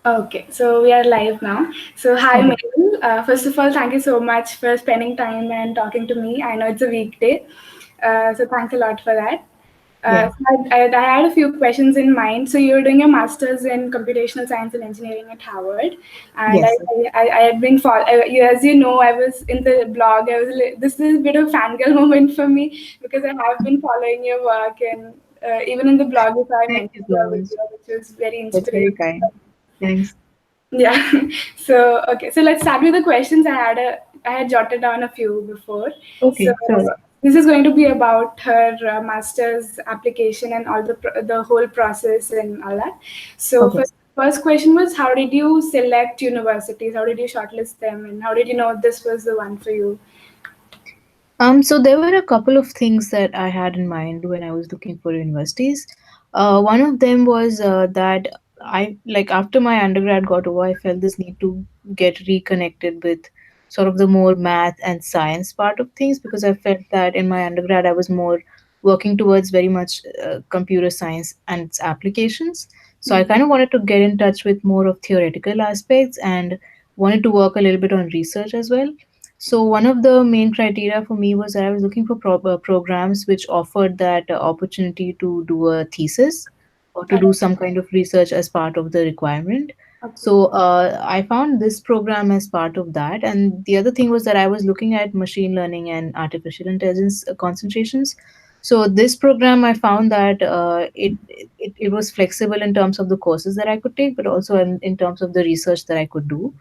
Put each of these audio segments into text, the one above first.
Okay, so we are live now. So, hi, Okay. Mehul. First of all, thank you so much for spending time and talking to me. I know it's a weekday, so thanks a lot for that. Yeah. I had a few questions in mind. So, you're doing a master's in computational science and engineering at Harvard, and Yes. I had been as you know, I was in the blog. This is a bit of fangirl moment for me because I have been following your work, and even in the blog, if I Thank you mentioned so your much. video, which was very That's very inspirational. kind. Thanks. Yeah. So okay. So let's start with the questions. I had jotted down a few before. So Okay, sure. this is going to be about her master's application and all the whole process and all that. So Okay. first question was, how did you select universities? How did you shortlist them, and how did you know this was the one for you? So there were a couple of things that I had in mind when I was looking for universities. One of them was that I like after my undergrad got over, I felt this need to get reconnected with sort of the more math and science part of things because I felt that in my undergrad I was more working towards very much computer science and its applications. So I Mm. kind of wanted to get in touch with more of theoretical aspects and wanted to work a little bit on research as well. So one of the main criteria for me was that I was looking for programs which offered that opportunity to do a thesis or to do Correct. some kind of research as part of the requirement. Okay. So I found this program as part of that. And the other thing was that I was looking at machine learning and artificial intelligence concentrations. So this program, I found that it was flexible in terms of the courses that I could take, but also in terms of the research that I could do.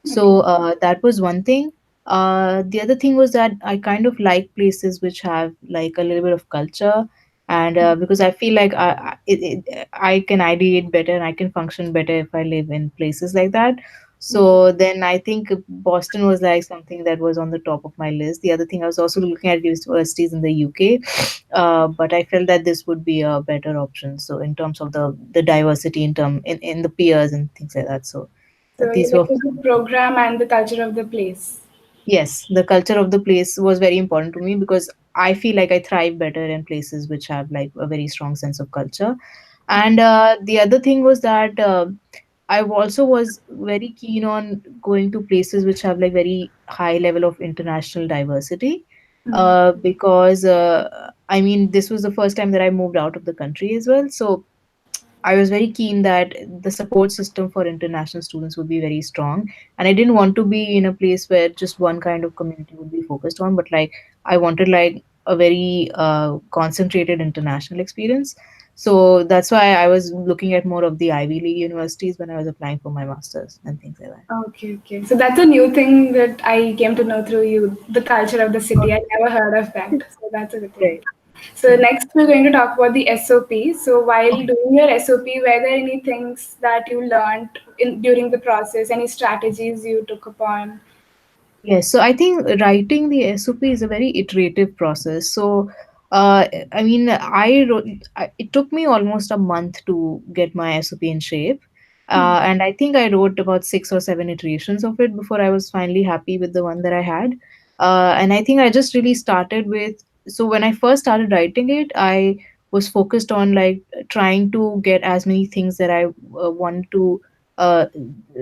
Okay. So that was one thing. The other thing was that I kind of like places which have like a little bit of culture, and because I feel like I can ideate better and I can function better if I live in places like that. Okay. So then I think Boston was like something that was on the top of my list. The other thing I was also looking at universities in the UK, but I felt that this would be a better option. So in terms of the diversity in the peers and things like that. So So you these like were the program and the culture of the place. Yes, the culture of the place was very important to me because I feel like I thrive better in places which have like a very strong sense of culture. And the other thing was that I also was very keen on going to places which have like very high level of international diversity. Mm. Because I mean, this was the first time that I moved out of the country as well. So I was very keen that the support system for international students would be very strong. And I didn't want to be in a place where just one kind of community would be focused on, but like I wanted like a very concentrated international experience. So that's why I was looking at more of the Ivy League universities when I was applying for my masters and things like that. Okay, okay. So that's a new thing that I came to know through you, the culture of the city. I Okay. never heard of that. So that's a good thing. Right. So Yeah. next we're going to talk about the SOP. So while Okay. doing your SOP, were there any things that you learned during the process, any strategies you took upon? Yes, so I think writing the SOP is a very iterative process. So, I mean, it took me almost a month to get my SOP in shape. Hmm. And I think I wrote about 6 or 7 iterations of it before I was finally happy with the one that I had. And I think I just really started with, so when I first started writing it, I was focused on like trying to get as many things that I want to uh,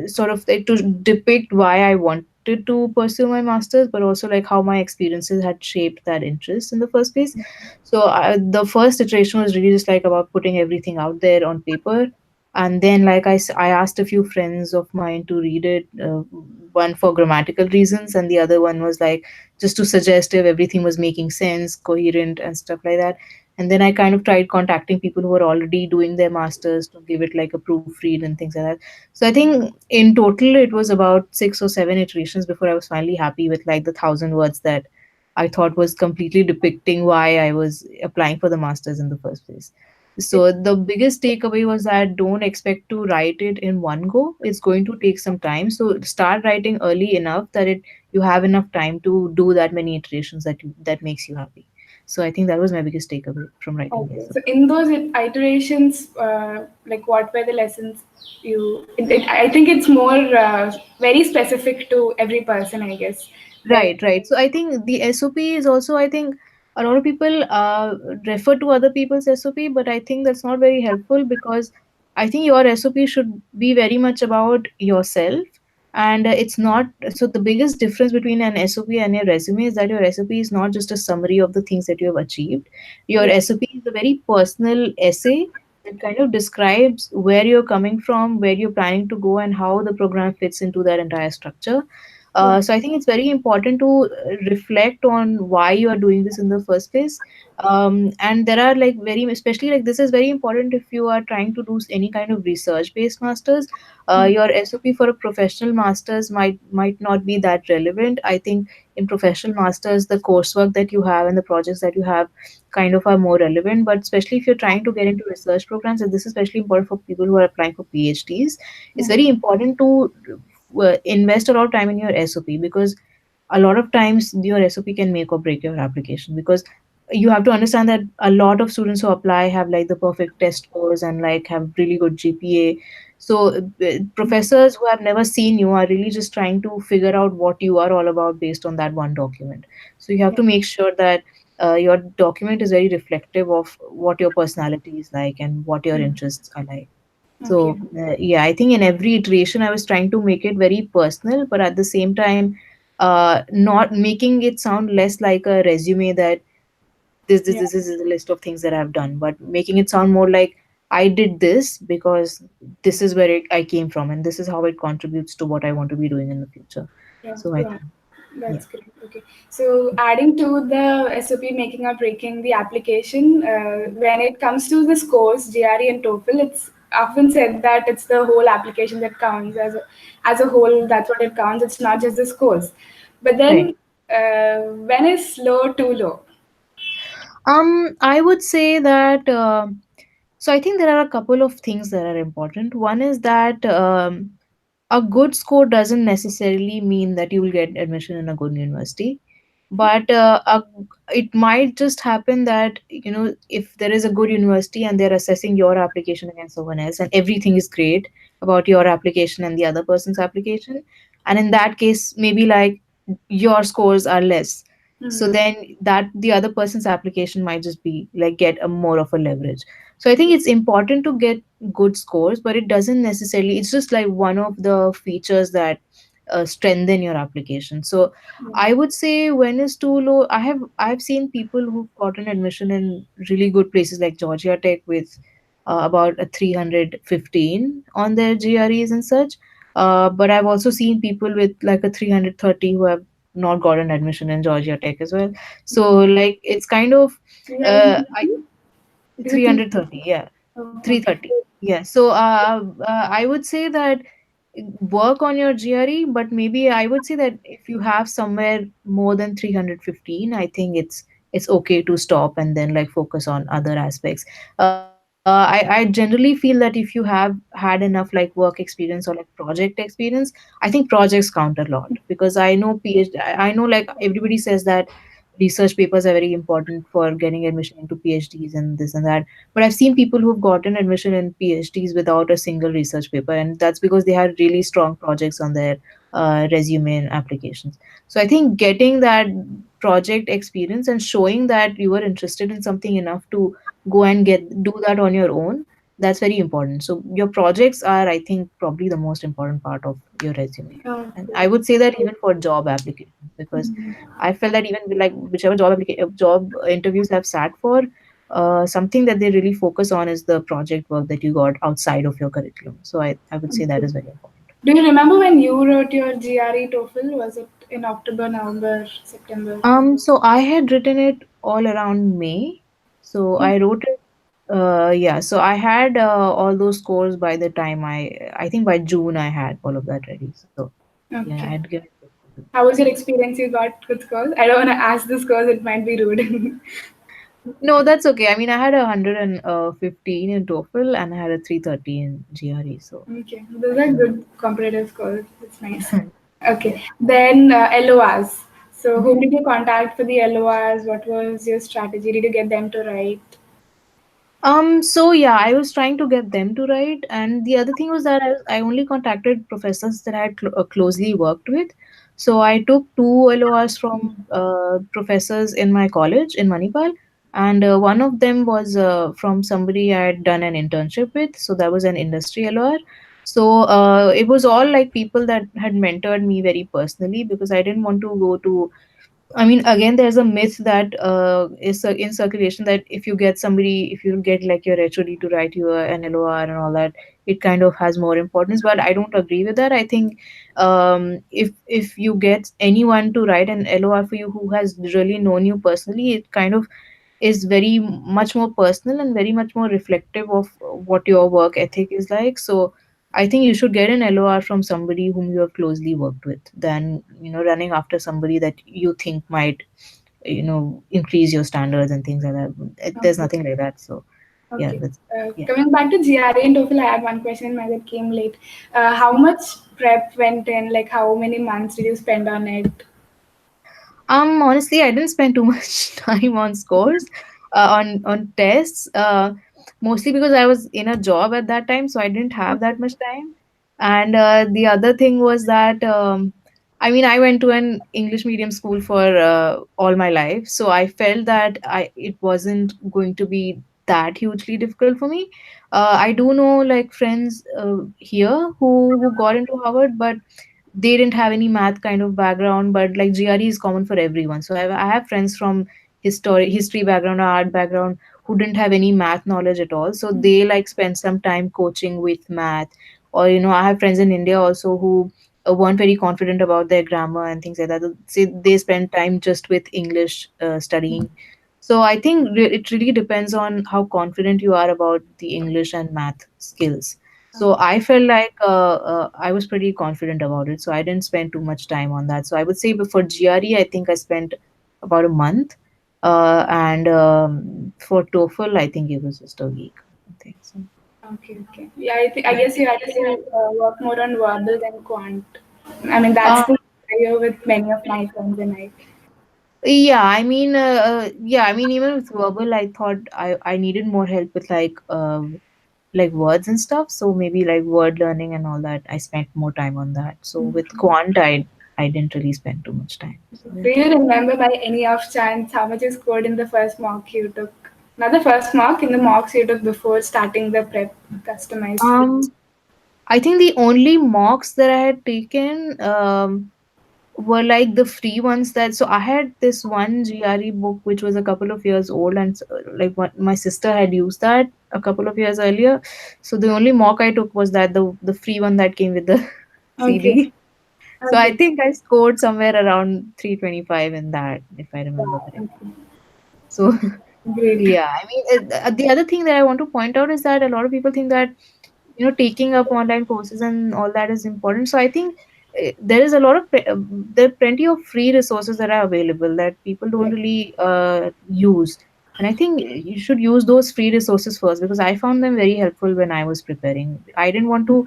sort of like to depict why I wanted to pursue my masters, but also like how my experiences had shaped that interest in the first place. So the first iteration was really just like about putting everything out there on paper. And then, like I asked a few friends of mine to read it, one for grammatical reasons, and the other one was like just to suggest if everything was making sense, coherent, and stuff like that. And then I kind of tried contacting people who were already doing their masters to give it like a proofread and things like that. So I think in total it was about 6 or 7 iterations before I was finally happy with like the 1,000 words that I thought was completely depicting why I was applying for the masters in the first place. So the biggest takeaway was that don't expect to write it in one go. It's going to take some time. So start writing early enough that it you have enough time to do that many iterations that makes you happy. So I think that was my biggest takeaway from writing Okay, this. so in those iterations, like what were the lessons I think it's more very specific to every person, I guess. There. Right, right. So I think the SOP is also, I think a lot of people refer to other people's SOP, but I think that's not very helpful because I think your SOP should be very much about yourself. And it's not so the biggest difference between an SOP and your resume is that your SOP is not just a summary of the things that you have achieved. Your Yeah. SOP is a very personal essay that kind of describes where you're coming from, where you're planning to go, and how the program fits into that entire structure. Yeah. So I think it's very important to reflect on why you are doing this in the first place. And there are like very, especially like this is very important if you are trying to do any kind of research based masters. Your SOP for a professional masters might not be that relevant. I think in professional masters the coursework that you have and the projects that you have kind of are more relevant, but especially if you're trying to get into research programs, and this is especially important for people who are applying for PhDs, it's very important to invest a lot of time in your SOP, because a lot of times your SOP can make or break your application. Because you have to understand that a lot of students who apply have like the perfect test scores and like have really good GPA. So professors who have never seen you are really just trying to figure out what you are all about based on that one document. So you have Yeah. to make sure that your document is very reflective of what your personality is like and what your interests are like. Okay. So, yeah, I think in every iteration, I was trying to make it very personal, but at the same time, not making it sound less like a resume that Yeah. this is a list of things that I've done, but making it sound more like I did this because this is where I came from, and this is how it contributes to what I want to be doing in the future. Yeah. So I Yeah. think, yeah, That's great. Okay. So adding to the SOP, making or breaking the application, when it comes to the scores, GRE and TOEFL, it's often said that it's the whole application that counts as a whole. That's what it counts. It's not just the scores. But right. then, when is low too low? I would say that. So I think there are a couple of things that are important. One is that a good score doesn't necessarily mean that you will get admission in a good university, but it might just happen that, you know, if there is a good university and they're assessing your application against someone else and everything is great about your application and the other person's application, and in that case maybe like your scores are less, so Hmm. then that the other person's application might just be like get a more of a leverage. So I think it's important to get good scores, but it doesn't necessarily, it's just like one of the features that strengthen your application. So Yeah. I would say when is too low, I've seen people who've gotten admission in really good places like Georgia Tech with about a 315 on their GREs and such. But I've also seen people with like a 330 who have not gotten admission in Georgia Tech as well. So like it's kind of I 350? Is it 330, 350? yeah. Oh, okay. 330. Yeah. So I would say that work on your GRE, but maybe I would say that if you have somewhere more than 315, I think it's okay to stop and then like focus on other aspects. I generally feel that if you have had enough like work experience or like project experience, I think projects count a lot, because I know PhD, I know like everybody says that research papers are very important for getting admission into PhDs and this and that. But I've seen people who've gotten admission in PhDs without a single research paper, and that's because they had really strong projects on their resume and applications. So I think getting that project experience and showing that you are interested in something enough to go and get do that on your own, that's very important. So your projects are, I think, probably the most important part of your resume. And I Okay. would say that even for job applications, because I felt that even with, like whichever job interviews I've sat for, something that they really focus on is the project work that you got outside of your curriculum. So I would say that Okay. is very important. Do you remember when you wrote your GRE TOEFL? Was it in October, November, September? So I had written it all around May. So I wrote it. Yeah. So I had all those scores by the time I think by June I had all of that ready. So yeah, I Okay. had given it. How was your experience you got with scores? I don't want to ask the scores, it might be rude. No, that's okay. I mean, I had 115 in TOEFL and I had a 330 in GRE. So Okay, those are yeah. good comparative scores. It's nice. Yeah. Okay, then LORs. So, Mhm. whom did you contact for the LORs? What was your strategy? Did you get them to write? So yeah, I was trying to get them to write, and the other thing was that I only contacted professors that I had closely worked with. So I took two LORs from professors in my college in Manipal, and one of them was from somebody I had done an internship with. So that was an industry LOR. So it was all like people that had mentored me very personally, because I didn't want to go to. I mean, again, there's a myth that in circulation, that if you get somebody, if you get like your HOD to write you an LOR and all that, it kind of has more importance. But I don't agree with that. I think if you get anyone to write an LOR for you who has really known you personally, it kind of is very much more personal and very much more reflective of what your work ethic is like. So I think you should get an LOR from somebody whom you have closely worked with, than running after somebody that you think might increase your standards and things like that. There's Okay. nothing like that. So yeah, Okay. that's yeah. Coming back to GRE and TOEFL, I had one question that came late. How much prep went in? Like, how many months did you spend on it? Honestly, I didn't spend too much time on scores, on tests. Mostly because I was in a job at that time, so I didn't have that much time. And the other thing was that, I mean, I went to an English medium school for all my life, so I felt that it wasn't going to be that hugely difficult for me. I do know like friends here who got into Harvard, but they didn't have any math kind of background. But like GRE is common for everyone, so I have friends from history background or art background who didn't have any math knowledge at all, so they like spent some time coaching with math. Or I have friends in India also who weren't very confident about their grammar and things like that, so they spend time just with English studying. So I think it really depends on how confident you are about the English and math skills. So I felt like I was pretty confident about it. So I didn't spend too much time on that. So I would say before GRE, I think I spent about a month. And for TOEFL, I think it was just a week. I think so. Okay, okay. Yeah, I Yeah. guess you had to work more on verbal than quant. I mean, that's Uh, the scenario with many of my friends and I. yeah, I mean, even with verbal, I thought I needed more help with like words and stuff. So maybe like word learning and all that, I spent more time on that. So with quant, I didn't really spend too much time. So Do yeah. you remember by any off chance how much you scored in the first mock you took? Not the first mock, in the mocks you took before starting the prep customized free. Um, I think the only mocks that I had taken were like the free ones. That so I had this one GRE book which was a couple of years old, and like what my sister had used that a couple of years earlier. So the only mock I took was that the free one that came with the Okay, CD. So I okay. think I scored somewhere around 325 in that, if I remember Wow, correctly. okay. So Great. yeah, I mean, the other thing that I want to point out is that a lot of people think that taking up online courses and all that is important. So I think there is a lot of there are plenty of free resources that are available that people don't Yeah, really use. And I think you should use those free resources first, because I found them very helpful when I was preparing. I didn't want to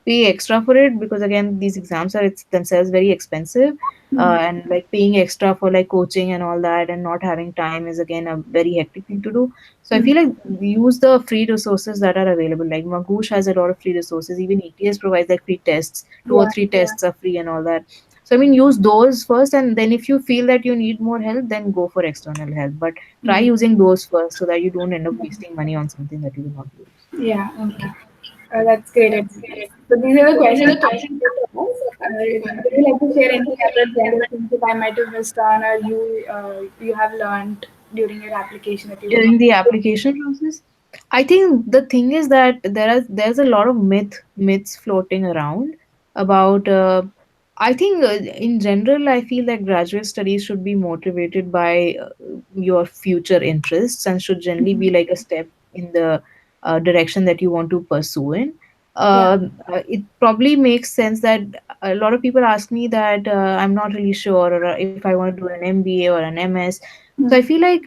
pay extra for it, because again, these exams are it's themselves very expensive. And like paying extra for like coaching and all that and not having time is again a very hectic thing to do. So I feel like we use the free resources that are available. Like Magoosh has a lot of free resources. Even ETS provides like free tests. Two or yeah, three tests are free and all that. So I mean, use those first, and then if you feel that you need more help, then go for external help. But try using those first, so that you don't end up wasting money on something that you will not use. yeah. Okay. That's great advice. So these are the questions I wanted to ask. Would you like to share any other general things that I might have missed on, or you have learned during your application that you would During want? the application process, I think the thing is that there's a lot of myths floating around about I think in general, I feel that graduate studies should be motivated by your future interests, and should generally be like a step in the direction that you want to pursue in. Yeah. It probably makes sense that a lot of people ask me that I'm not really sure, or if I want to do an MBA or an MS. So I feel like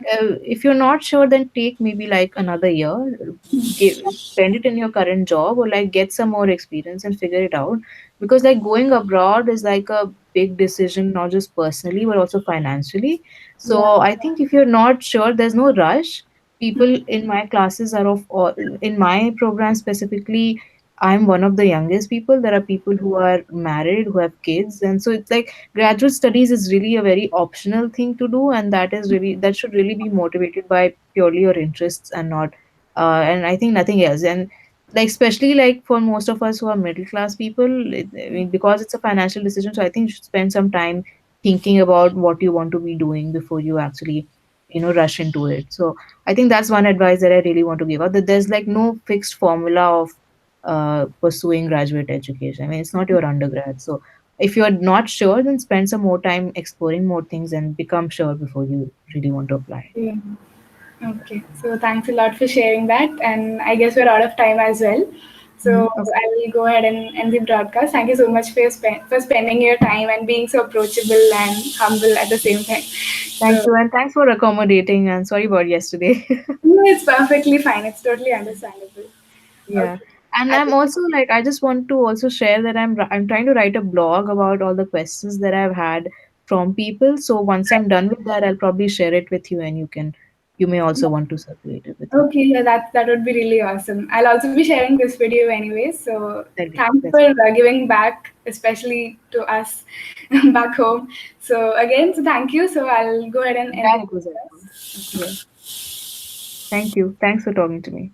if you're not sure, then take maybe like another year, spend it in your current job, or like get some more experience and figure it out. Because like going abroad is like a big decision, not just personally but also financially. So Yeah. I think if you're not sure, there's no rush. People in my classes are of all, in my program specifically, I'm one of the youngest people. There are people who are married, who have kids, and so it's like graduate studies is really a very optional thing to do, and that should really be motivated by purely your interests and not, and I think nothing else. And like especially like for most of us who are middle class people, I mean, because it's a financial decision, so I think you should spend some time thinking about what you want to be doing before you actually, rush into it. So I think that's one advice that I really want to give out, that there's like no fixed formula of pursuing graduate education. I mean, it's not your undergrad. So if you're not sure, then spend some more time exploring more things and become sure before you really want to apply. Yeah. Okay, so thanks a lot for sharing that. And I guess we're out of time as well. So Okay. I will go ahead and end the broadcast. Thank you so much for for spending your time and being so approachable and humble at the same time. Thank So you. And thanks for accommodating. And sorry about yesterday. no, it's perfectly fine. It's totally understandable. Yeah. Okay. And I I'm also like, I just want to also share that I'm trying to write a blog about all the questions that I've had from people. So once I'm done with that, I'll probably share it with you, and you may also want to circulate it with you. Okay, yeah, that would be really awesome. I'll also be sharing this video anyways. So That'd be thanks for that's great. giving back, especially to us back home. So again, so thank you. So I'll go ahead and end Yeah, the it was helpful. podcast. Yeah. Thank you. Thanks for talking to me.